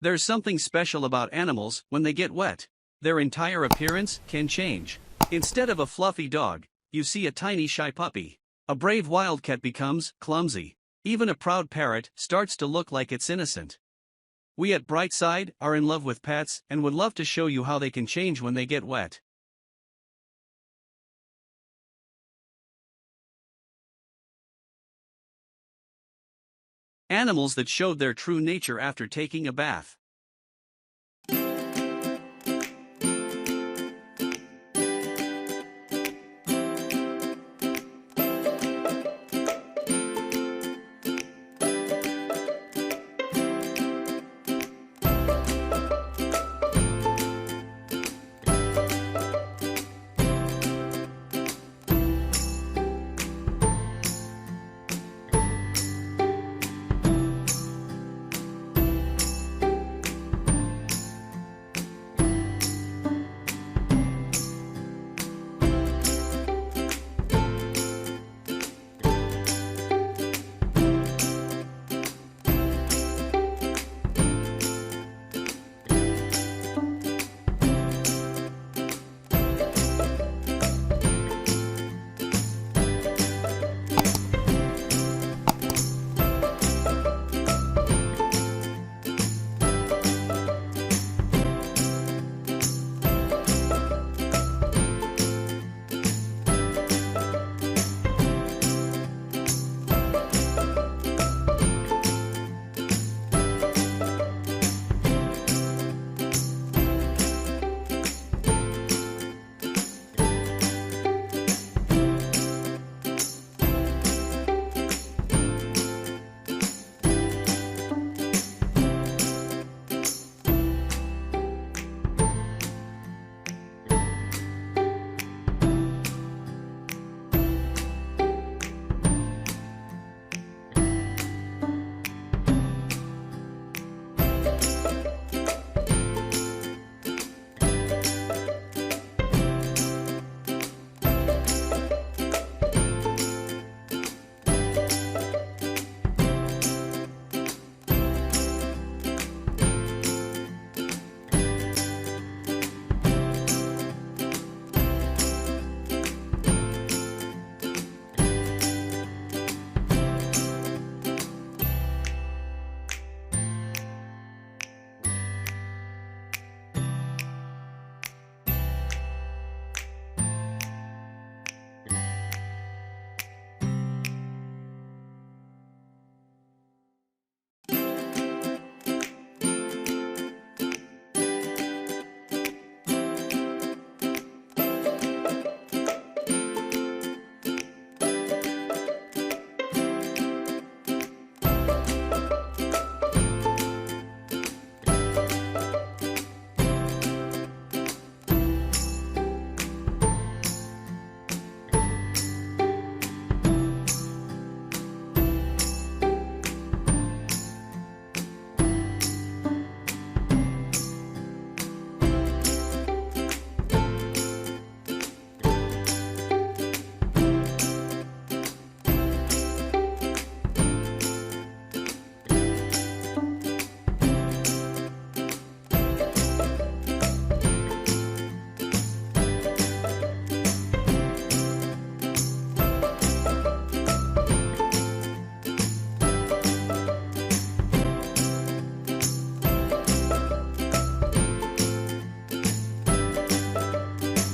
There's something special about animals when they get wet. Their entire appearance can change. Instead of a fluffy dog, you see a tiny shy puppy. A brave wildcat becomes clumsy. Even a proud parrot starts to look like it's innocent. We at Brightside are in love with pets and would love to show you how they can change when they get wet. Animals that showed their true nature after taking a bath.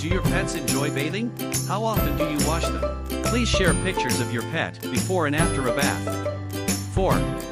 Do your pets enjoy bathing? How often do you wash them? Please share pictures of your pet before and after a bath. 4.